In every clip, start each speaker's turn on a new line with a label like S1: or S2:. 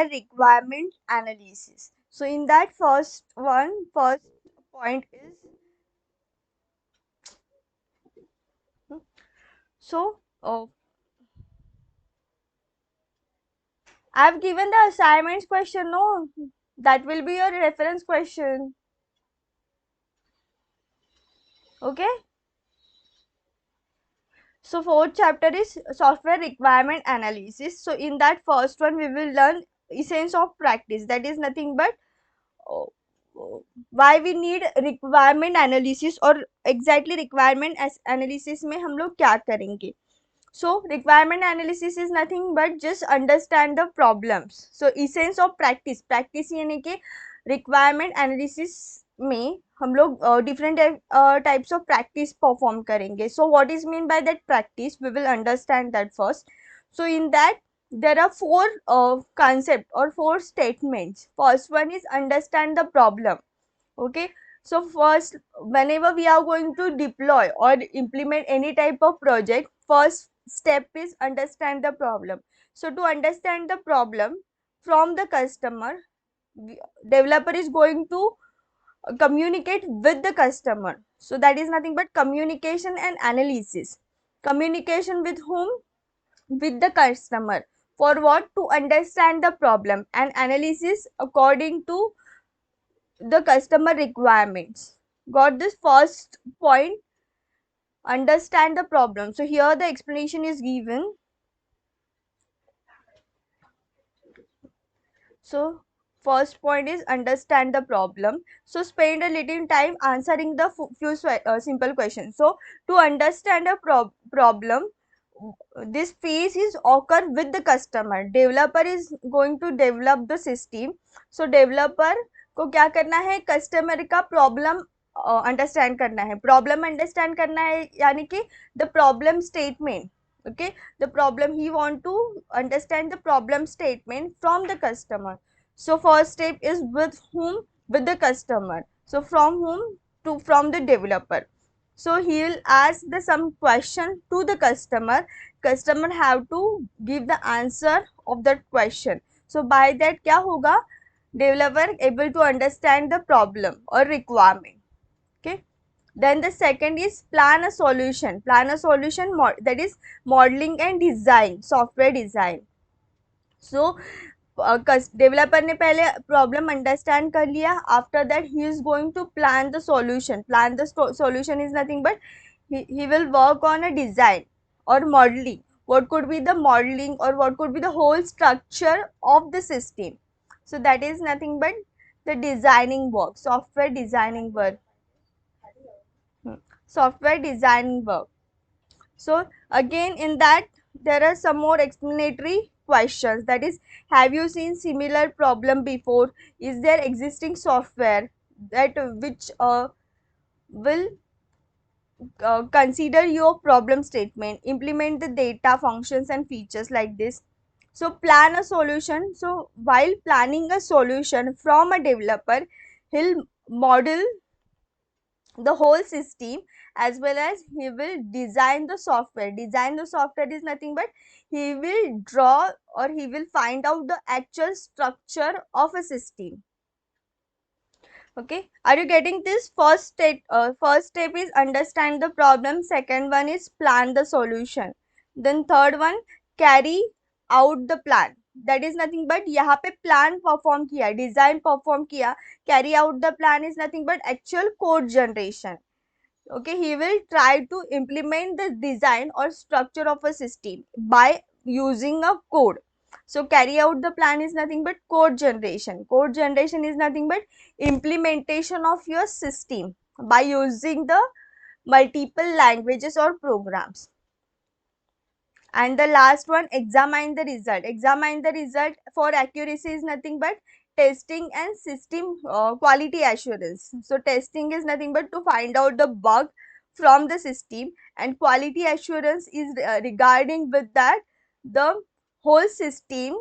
S1: requirement analysis. So in that first point is, so I've given the assignments question, no, that will be your reference question. Okay, so fourth chapter is software requirement analysis. So in that first one we will learn essence of practice, that is nothing but uh, why we need requirement analysis, और exactly requirement analysis में हम लोग क्या करेंगे. So requirement analysis is nothing but just understand the problems. So essence of practice यानी कि requirement analysis में हम लोग different types of practice perform करेंगे. So what is mean by that practice, we will understand that first. So in that there are four concept or four statements. First one is understand the problem. Okay, so first, whenever we are going to deploy or implement any type of project, first step is understand the problem. So to understand the problem from the customer, developer is going to communicate with the customer. So that is nothing but communication and analysis. Communication with whom? With the customer. For what? To understand the problem, and analysis according to the customer requirements. Got this first point? Understand the problem. So here the explanation is given. So first point is understand the problem. So spend a little time answering the few simple questions. So to understand a problem, this phase is occur with the customer. Developer is going to develop the system. So developer को क्या करना है, customer का problem understand करना है. Problem understand करना है यानी कि the problem statement. Okay, the problem, he want to understand the problem statement from the customer. So first step is with whom? With the customer. So from whom? To from the developer. So he will ask the some question to the customer. Customer have to give the answer of that question. So by that क्या होगा, developer able to understand the problem or requirement. Okay, then the second is plan a solution. Plan a solution, that is modeling and design, software design. So developer ने पहले problem understand कर लिया. After that he is going to plan the solution. Plan the solution is nothing but he will work on a design or modeling. What could be the modeling or what could be the whole structure of the system. So that is nothing but the designing work, software designing work. Software designing work. So again in that there are some more explanatory questions, that is, have you seen similar problem before? Is there existing software that which will consider your problem statement, implement the data functions and features like this. So plan a solution. So while planning a solution from a developer, he'll model the whole system as well as he will design the software. Design the software is nothing but he will draw or he will find out the actual structure of a system. Okay, are you getting this? First step is understand the problem. Second one is plan the solution. Then third one, carry out the plan. That is nothing but यहाँ पे plan perform किया, design perform किया. Carry out the plan is nothing but actual code generation. Okay, he will try to implement the design or structure of a system by using a code. So carry out the plan is nothing but code generation. Code generation is nothing but implementation of your system by using the multiple languages or programs. And the last one, examine the result. Examine the result for accuracy is nothing but testing and system quality assurance. So testing is nothing but to find out the bug from the system, and quality assurance is regarding with that the whole system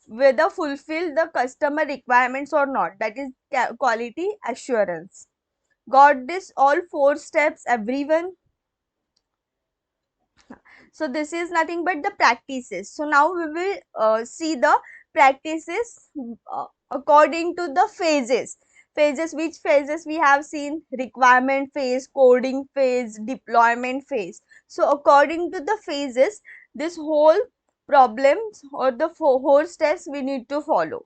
S1: whether fulfill the customer requirements or not. That is quality assurance. Got this all four steps, everyone? So this is nothing but the practices. So now we will see the practices according to the phases. Which phases we have seen? Requirement phase, coding phase, deployment phase. So according to the phases, this whole problems or the whole steps we need to follow.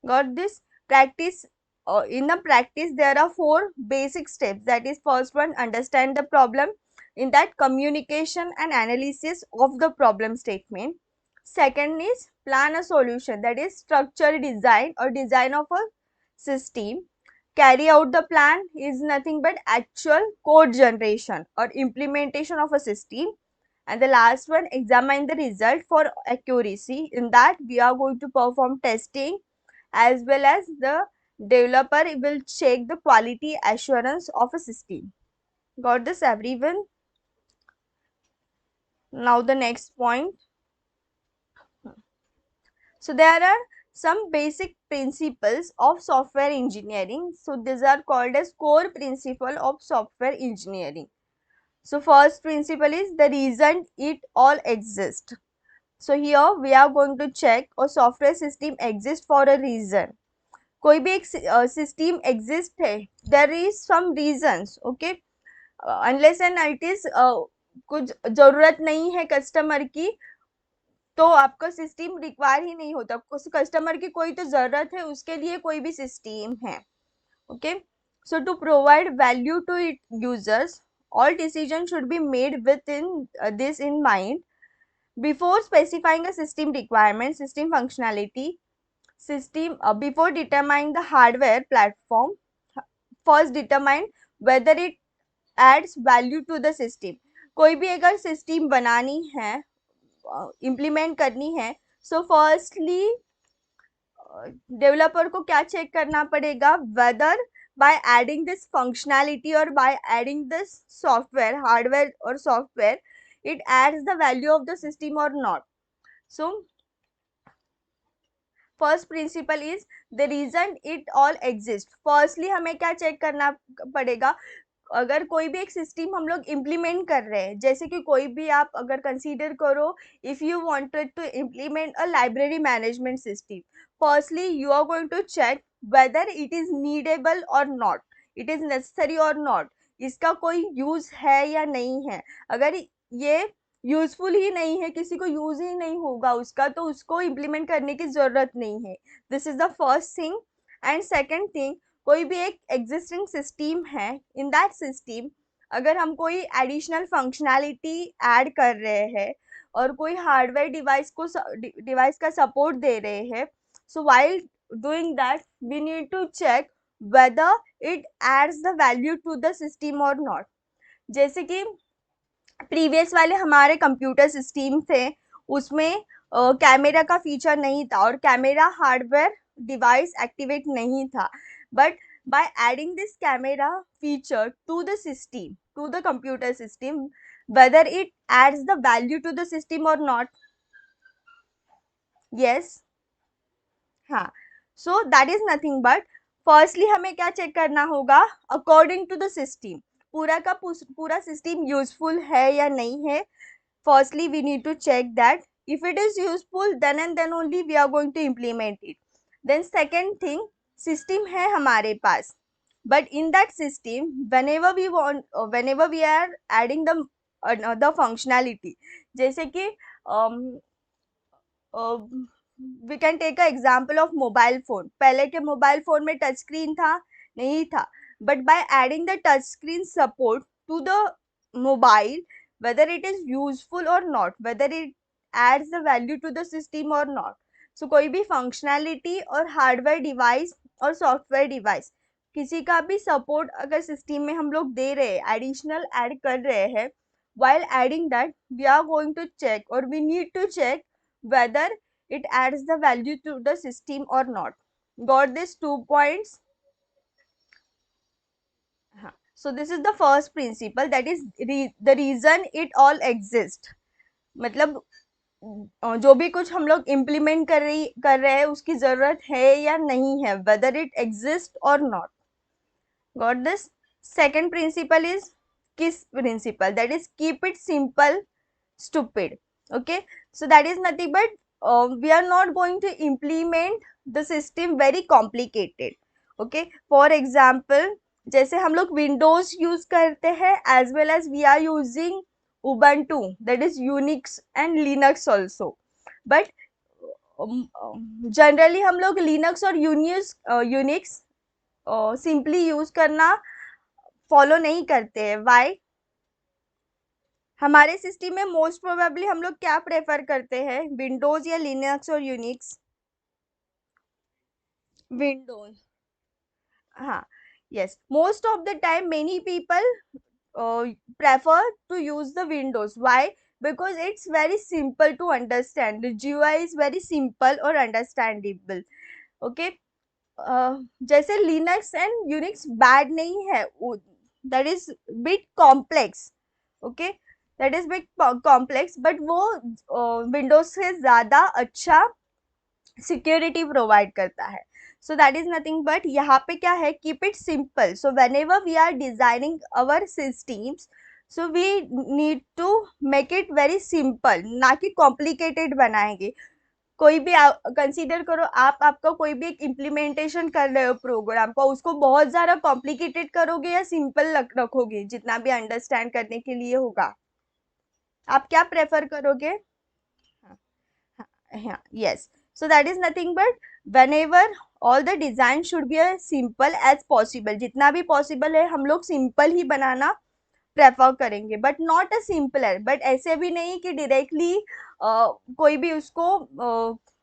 S1: Got this? Practice. In the practice there are 4 basic steps. That is, first one, understand the problem. In that, communication and analysis of the problem statement. Second is plan a solution. That is, structure design or design of a system. Carry out the plan is nothing but actual code generation or implementation of a system. And the last one, examine the result for accuracy. In that, we are going to perform testing, as well as the developer will check the quality assurance of a system. Got this, everyone? Now the next point. So there are some basic principles of software engineering. So these are called as core principle of software engineering. So first principle is the reason it all exists. So here we are going to check a software system exists for a reason. कोई भी एक system exist है, there is some reasons, okay, unless and it is कुछ जरूरत नहीं है customer की, तो आपका सिस्टम रिक्वायर ही नहीं होता. कस्टमर की कोई तो जरूरत है, उसके लिए कोई भी सिस्टम है, okay. So to provide value to its users, all decisions should be made within this in mind. Before specifying a system requirement, system functionality, before determining the hardware platform, first determine whether it adds value to the system. कोई भी अगर system बनानी है, implement करनी है, so firstly developer को क्या check करना पड़ेगा? Whether by adding this functionality और by adding this software, hardware और software, it adds the value of the system or not. So first principle is the reason it all exist. Firstly हमें क्या check करना पड़ेगा? अगर कोई भी एक सिस्टम हम लोग इम्प्लीमेंट कर रहे हैं, जैसे कि कोई भी आप अगर कंसीडर करो, if you wanted to implement a library management system, firstly you are going to check whether it is needable और नॉट, इट इज नेसेसरी और नॉट, इसका कोई यूज है या नहीं है. अगर ये यूजफुल ही नहीं है, किसी को यूज ही नहीं होगा उसका, तो उसको इम्प्लीमेंट करने की जरूरत नहीं है. This is the first thing. And second thing, कोई भी एक एग्जिस्टिंग सिस्टम है, इन दैट सिस्टम अगर हम कोई एडिशनल फंक्शनैलिटी ऐड कर रहे हैं और कोई हार्डवेयर डिवाइस का सपोर्ट दे रहे हैं, so while doing that we need to check whether it adds the value to the system और नॉट. जैसे कि प्रीवियस वाले हमारे कंप्यूटर सिस्टम थे, उसमें कैमरा का फीचर नहीं था और कैमरा हार्डवेयर डिवाइस एक्टिवेट नहीं था. But by adding this camera feature to the system, to the computer system, whether it adds the value to the system और नॉट. यस, हाँ. So that is nothing but, firstly हमें क्या check करना होगा? According to the system, पूरा का पूरा system useful है या नहीं है. Firstly we need to check that if it is useful, then and then only we are going to implement it. Then second thing, system है हमारे पास, but in that system whenever we want, whenever we are adding the another functionality, जैसे कि we can take a example of mobile phone. पहले के mobile phone में touch screen था? नहीं था. But by adding the touch screen support to the mobile, whether it is useful or not, whether it adds the value to the system or not. So कोई भी functionality और hardware device और software device, किसी का भी support अगर system में हम लोग दे रहे हैं, additional add कर रहे हैं, while adding that we are going to check or we need to check whether it adds the value to the system or not. Got these 2 points? So this is the first principle, that is the reason it all exists. मतलब जो भी कुछ हम लोग implement कर रहे हैं उसकी जरूरत है या नहीं है, वेदर इट एग्जिस्ट और not. Got this? Second principle is किस प्रिंसिपल? That is keep it simple stupid. Okay, so that is nothing but we are not going to implement the system very complicated. Okay, for example, जैसे हम लोग Windows use करते हैं as well as we are using Ubuntu, that is Unix and Linux also, but generally हम लोग Linux और Unix simply use करना follow नहीं करते हैं. वाई? हमारे सिस्टम में मोस्ट प्रोबेबली हम लोग क्या प्रेफर करते हैं, विंडोज या लिनक्स और यूनिक्स? विंडोज. हाँ, yes, most of the time many people prefer to use the windows. Why? Because it's very simple to understand, the GUI is very simple or understandable. Okay, जैसे Linux and Unix bad नहीं है, that is bit complex. Okay, that is bit complex, but वो Windows से ज्यादा अच्छा security provide करता है. So that is nothing but यहाँ पे क्या है, keep it simple. So whenever we are designing our systems, so we need to make it very simple, ना कि कॉम्प्लिकेटेड बनाएंगे. कोई भी कंसीडर करो, आप आपका कोई भी एक इम्प्लीमेंटेशन कर रहे हो प्रोग्राम का, उसको बहुत ज्यादा कॉम्प्लिकेटेड करोगे या सिंपल रखोगे जितना भी अंडरस्टैंड करने के लिए होगा? आप क्या प्रेफर करोगे? हाँ, yes. So that is nothing but whenever all the design should be as simple as possible. जितना भी possible है हम लोग simple ही बनाना प्रेफर करेंगे, but not a simpler. But ऐसे भी नहीं कि डायरेक्टली कोई भी उसको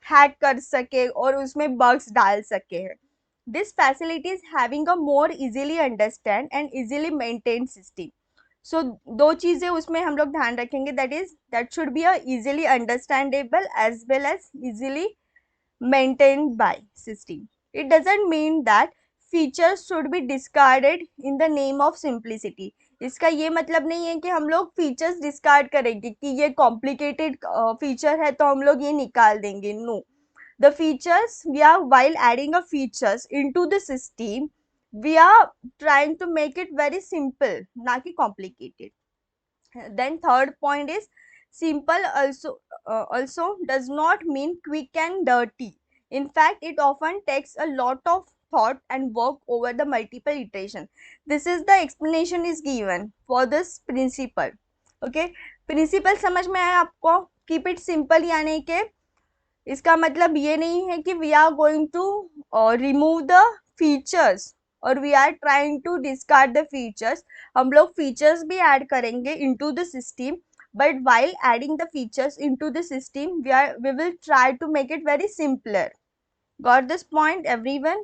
S1: हैक कर सके और उसमें बग्स डाल सके. This facilities having a more easily understand and easily maintain system. So दो चीजें उसमें हम लोग ध्यान रखेंगे, that should be a easily understandable as well as easily maintained by system. It doesn't mean that features should be discarded in the name of simplicity. इसका ये मतलब नहीं है कि हम लोग फीचर्स डिस्कार्ड करेंगे कि ये कॉम्प्लिकेटेड फीचर है तो हम लोग ये निकाल देंगे. No, the features we are, while adding a features into the system, we are trying to make it very simple, ना कि complicated. Then third point is simple also does not mean quick and dirty. In fact, it often takes a lot of thought and work over the multiple iteration. This is the explanation is given for this principle. Okay, principle समझ में आया आपको? Keep it simple यानी कि इसका मतलब ये नहीं है कि we are going to remove the features और we are trying to discard the features. हम लोग फीचर्स भी ऐड करेंगे into the system, but while adding the features into the system, we will try to make it very simpler. Got this point, everyone?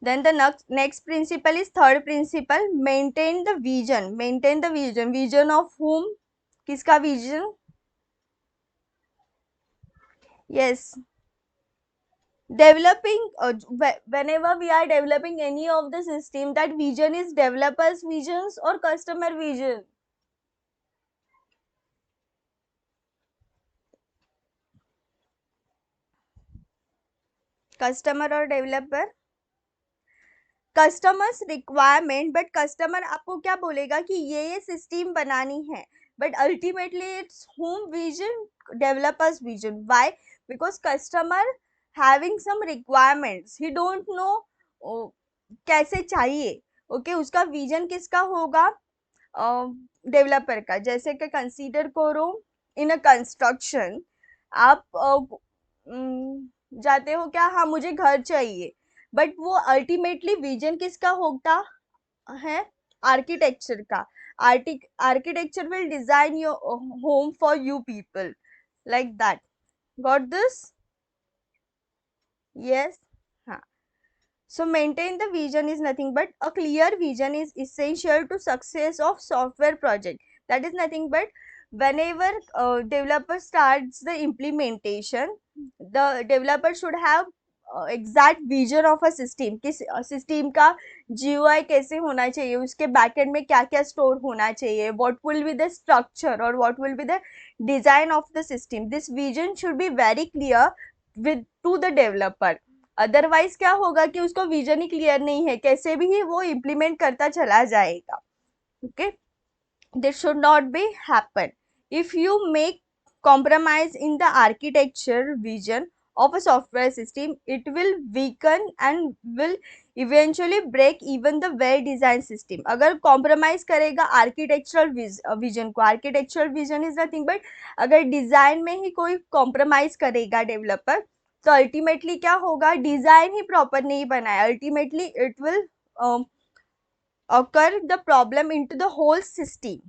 S1: Then the next principle is third principle, maintain the vision. Maintain the vision. Vision of whom? किसका vision? Yes, developing whenever we are developing any of the system, that vision is developers visions or customer vision? Customer और developer. Customers requirement, but customer आपको क्या बोलेगा कि ये system बनानी है, but ultimately it's home vision, developers vision. Why? Because customer having some requirements, he don't know कैसे चाहिए. ओके, उसका विजन किसका होगा? डेवलपर का. जैसे कि कंसीडर करो इन अ कंस्ट्रक्शन, आप जाते हो क्या, हाँ मुझे घर चाहिए, बट वो अल्टीमेटली विजन किसका होता है? आर्किटेक्चर का. Architecture will design your home for you people, like that. Got this? Yes. हाँ. So maintain the vision is nothing but a clear vision is essential to success of software project. That is nothing but whenever developer starts the implementation, the developer should have exact vision of a system. किस system का GUI कैसे होना चाहिए, उसके backend में क्या क्या store होना चाहिए, what will be the structure or what will be the design of the system. This vision should be very clear with to the developer. Otherwise क्या होगा कि उसको विजन ही क्लियर नहीं है, कैसे भी वो इम्प्लीमेंट करता चला जाएगा. Okay, This should not be happen. If you make compromise in the architecture vision of a software system, it will weaken and will eventually break even the well designed system. अगर compromise करेगा architectural vision को, architectural vision is nothing but अगर design में ही कोई compromise करेगा developer, तो ultimately क्या होगा, design ही proper नहीं बना है, ultimately it will occur the problem into the whole system.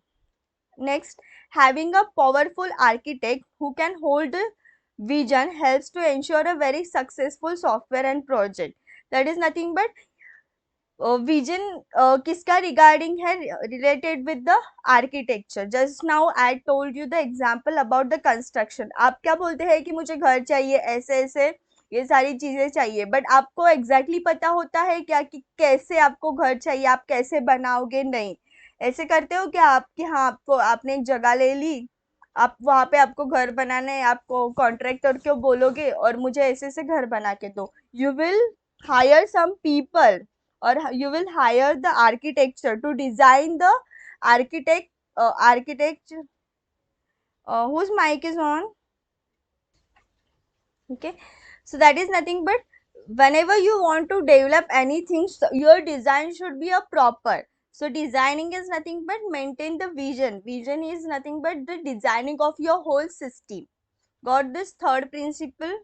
S1: Next, having a powerful architect who can hold the vision helps to ensure a very successful software and project. That is nothing but vision किसका regarding है, related with the architecture. Just now I told you the example about the construction. आप क्या बोलते हैं कि मुझे घर चाहिए ऐसे ऐसे ये सारी चीजें चाहिए, बट आपको एग्जैक्टली पता होता है क्या कि कैसे आपको घर चाहिए, आप कैसे बनाओगे? नहीं, ऐसे करते हो क्या आप कि हाँ आपको आपने एक जगह ले ली, आप वहां पे आपको घर बनाना है, आपको कॉन्ट्रैक्टर को बोलोगे और मुझे ऐसे ऐसे घर बना के दो. You will hire some people or you will hire the architecture to design the architect whose mic is on. Okay, so that is nothing but whenever you want to develop anything, so your design should be a proper. So designing is nothing but maintain the vision is nothing but the designing of your whole system. Got this third principle?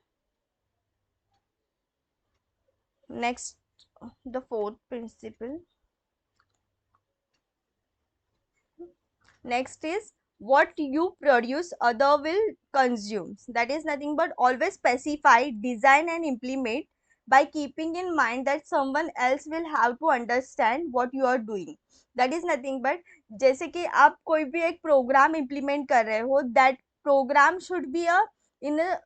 S1: Next, the fourth principle. Next is what you produce other will consume. That is nothing but always specify, design and implement by keeping in mind that someone else will have to understand what you are doing. That is nothing but जैसे कि आप कोई भी एक programme implement कर रहे हो, that program should be a in a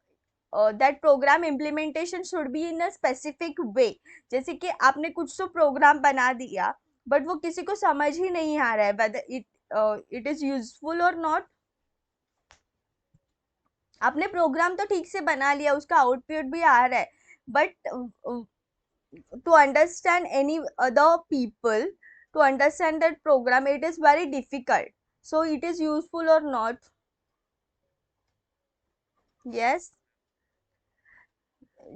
S1: that program implementation should be in a specific way. जैसे कि आपने कुछ तो प्रोग्राम बना दिया बट वो किसी को समझ ही नहीं आ रहा है whether it is useful or not. आपने प्रोग्राम तो ठीक से बना लिया, उसका आउटपुट भी आ रहा है, but to understand any other people to understand that program, it is very difficult. So it is useful or not? Yes,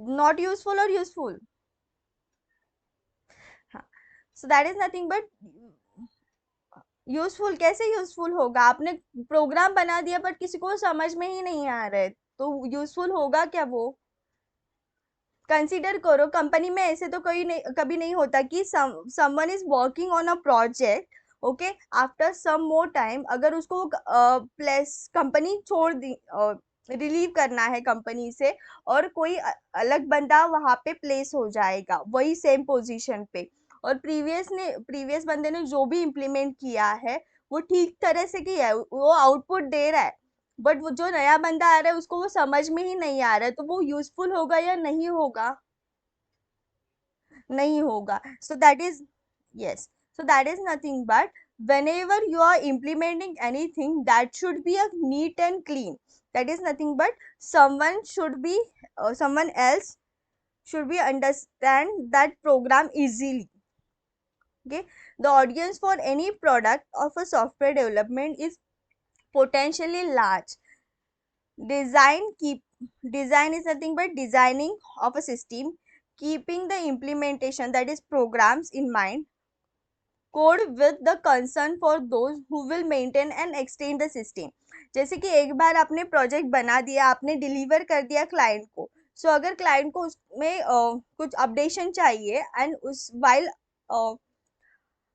S1: not useful or useful. हाँ. So that is nothing but useful. कैसे useful होगा? आपने programme बना दिया but किसी को समझ में ही नहीं आ रहा है, तो यूजफुल होगा क्या वो? कंसीडर करो कंपनी में ऐसे तो कोई नहीं, कभी नहीं होता कि someone is working on a project, okay, after some more time अगर उसको प्लेस कंपनी छोड़ दी, रिलीव करना है कंपनी से, और कोई अलग बंदा वहां पे प्लेस हो जाएगा वही सेम पोजीशन पे, और प्रीवियस बंदे ने जो भी इम्प्लीमेंट किया है वो ठीक तरह से किया है, वो आउटपुट दे रहा है, बट वो जो नया बंदा आ रहा है उसको वो समझ में ही नहीं आ रहा है, तो वो यूजफुल होगा या नहीं होगा? नहीं होगा. So that is, yes, so that is nothing but whenever you are implementing anything, that should be a neat and clean. That is nothing but someone else should be understand that program easily. Okay, the audience for any product of a software development is potentially large. Design is nothing but designing of a system, keeping the implementation, that is programs, in mind. Code with the concern for those who will maintain and extend the system. जैसे कि एक बार आपने project बना दिया, आपने deliver कर दिया client को, सो अगर क्लाइंट को उसमें कुछ अपडेशन चाहिए एंड उस while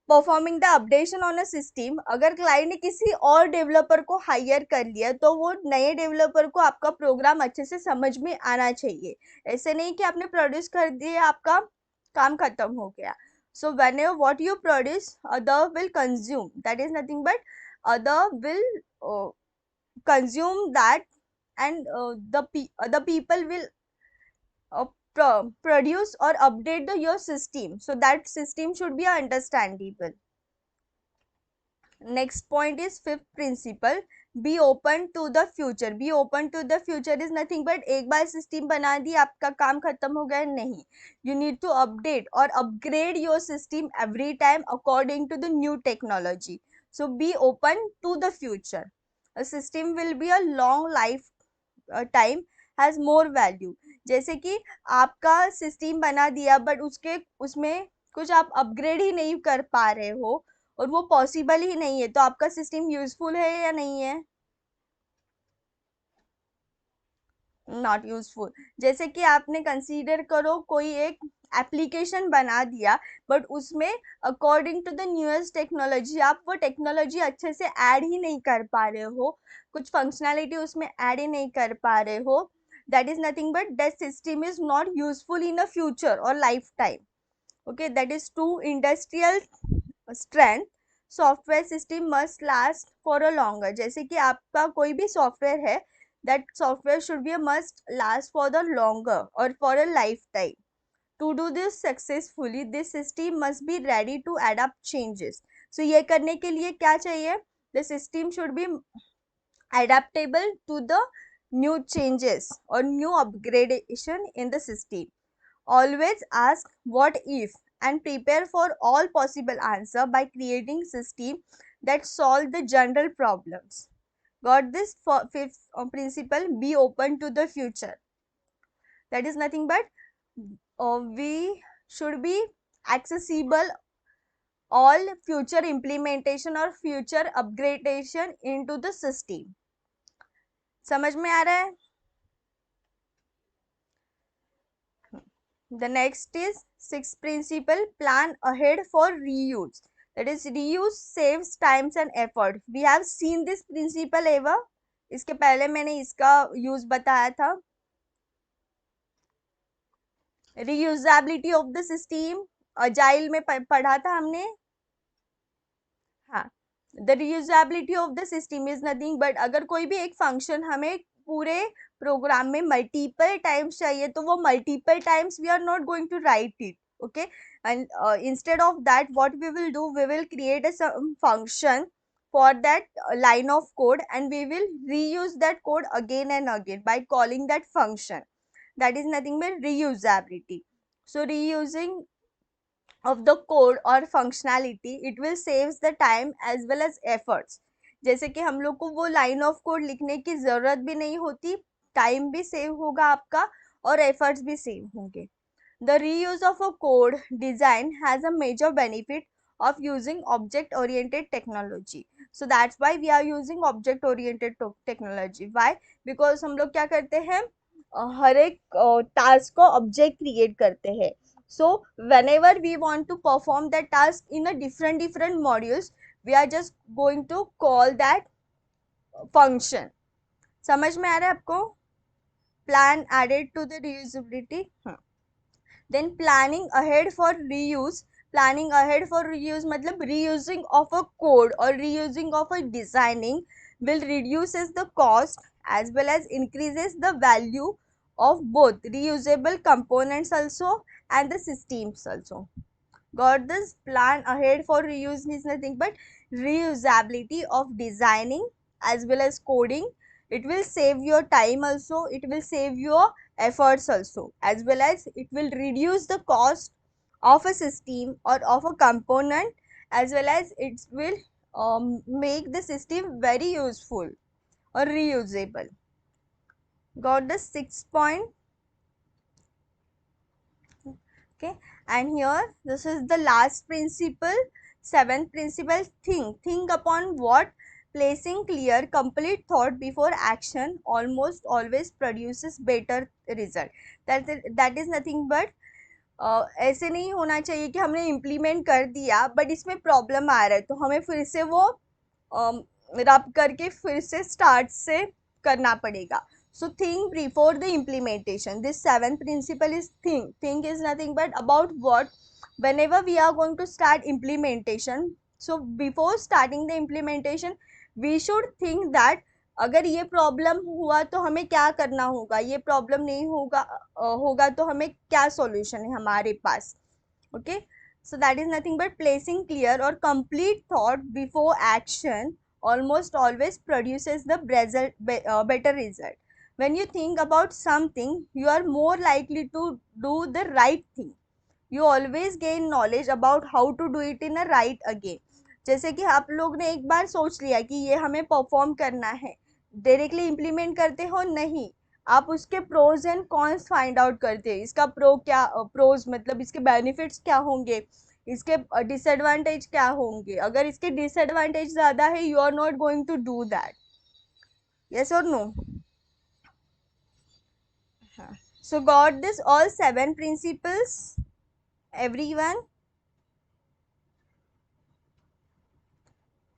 S1: performing the updation on a system, अगर क्लाइंट ने किसी और डेवलपर को हायर कर लिया तो वो नए डेवलपर को आपका प्रोग्राम अच्छे से समझ में आना चाहिए. ऐसे नहीं कि आपने प्रोड्यूस कर दिया आपका काम खत्म हो गया. So whenever what you produce, other will consume. That is nothing but other will consume that, and other people will produce or update your system. So that system should be understandable. Next point is fifth principle, be open to the future. Be open to the future is nothing but एक बार system बना दी आपका काम खत्म हो गया, नहीं, you need to update or upgrade your system every time according to the new technology. So be open to the future. A system will be a long life time has more value. जैसे कि आपका system बना दिया but उसके उसमें कुछ आप upgrade ही नहीं कर पा रहे हो और वो पॉसिबल ही नहीं है, तो आपका सिस्टम यूजफुल है या नहीं है? Not useful. जैसे कि आपने कंसीडर करो कोई एक एप्लीकेशन बना दिया बट उसमें according to the newest technology आप वो टेक्नोलॉजी अच्छे से ऐड ही नहीं कर पा रहे हो, कुछ फंक्शनैलिटी उसमें ऐड ही नहीं कर पा रहे हो, that is nothing but that system is not useful in a future और lifetime. Okay, that is to industrial strength. Software system must last for a longer. जैसे कि आपका कोई भी सॉफ्टवेयर है, that software should be a must last for the longer और for a lifetime. To do this successfully this system must be ready to adopt changes. So ये करने के लिए क्या चाहिए? The system should be adaptable to the new changes or new upgradation in the system. Always ask what if and prepare for all possible answer by creating system that solve the general problems. Got this? For fifth principle, be open to the future. That is nothing but we should be accessible all future implementation or future upgradation into the system. समझ में आ रहा है? The next is sixth principle, plan ahead for reuse. That is reuse saves times and effort. We have seen this principle ever. इसके पहले मैंने इसका use बताया था. reusability of the system agile में पढ़ा था हमने. हाँ, the reusability of the system is nothing but अगर कोई भी एक फंक्शन हमें पूरे प्रोग्राम में मल्टीपल टाइम्स चाहिए तो वो multiple times we are not going to write it. Okay, and instead of that what we will do, we will create a some function for that line of code and we will reuse that code again and again by calling that function. That is nothing but reusability. So reusing of the code or functionality it will saves the time as well as efforts. जैसे कि हम लोग को वो line of code लिखने की जरूरत भी नहीं होती, टाइम भी सेव होगा आपका और एफर्ट्स भी सेव होंगे. The reuse of a code design has a major benefit of using object oriented technology. So that's why we are using object oriented technology. Why? Because हम लोग क्या करते हैं, हर एक टास्क को ऑब्जेक्ट क्रिएट करते हैं. So whenever we want to perform that task in a different modules, we are just going to call that function. समझ में आ रहा है आपको? Plan added to the reusability. Then planning ahead for reuse. Planning ahead for reuse मतलब reusing of a code or reusing of a designing will reduces the cost as well as increases the value of both reusable components also and the systems also. Got this? Plan ahead for reuse means nothing but reusability of designing as well as coding. It will save your time also, it will save your efforts also, as well as it will reduce the cost of a system or of a component, as well as it will make the system very useful or reusable. Got the 6 point? Okay, and here this is the last principle. Seventh principle, think upon what. Placing clear complete thought before action almost always produces better result. That is nothing but ऐसे नहीं होना चाहिए कि हमने implement कर दिया but इसमें problem आ रहा है तो हमें फिर से वो रब करके फिर से स्टार्ट से करना पड़ेगा. So think before the implementation. This seventh principle is think. Think is nothing but about what. Whenever we are going to start implementation, so before starting the implementation, we should think that अगर ये problem हुआ तो हमें क्या करना होगा, ये problem नहीं होगा तो हमें क्या सॉल्यूशन है हमारे पास. Okay, so that is nothing but placing clear or complete thought before action almost always produces the better result. When you think about something, you are more likely to do the right thing. You always gain knowledge about how to do it in a right again. जैसे कि आप लोग ने एक बार सोच लिया कि ये हमें परफॉर्म करना है, डायरेक्टली इम्प्लीमेंट करते हो नहीं, आप उसके pros and cons find out करते हैं। इसका प्रोज मतलब इसके बेनिफिट्स क्या होंगे, इसके डिसएडवांटेज क्या होंगे। अगर इसके डिसएडवांटेज ज्यादा है, you are not going to do that. Yes और no? So got this all 7 principles, everyone?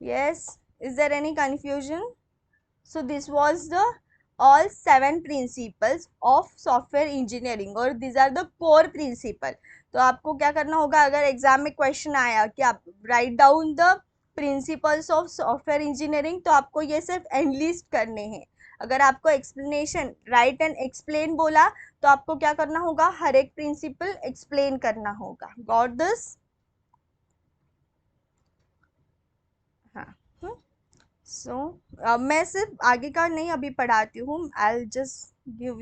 S1: Yes, is there any confusion? So this was the all 7 principles of software engineering, और these are the core principle. तो आपको क्या करना होगा, अगर exam में question आया कि आप write down the principles of software engineering, तो आपको ये सिर्फ एनलिस्ट करने हैं। अगर आपको एक्सप्लेनेशन राइट एंड एक्सप्लेन बोला, तो आपको क्या करना होगा, हर एक प्रिंसिपल एक्सप्लेन करना होगा। Got this? हाँ। सो मैं सिर्फ आगे का नहीं अभी पढ़ाती हूँ, आई जस्ट गिव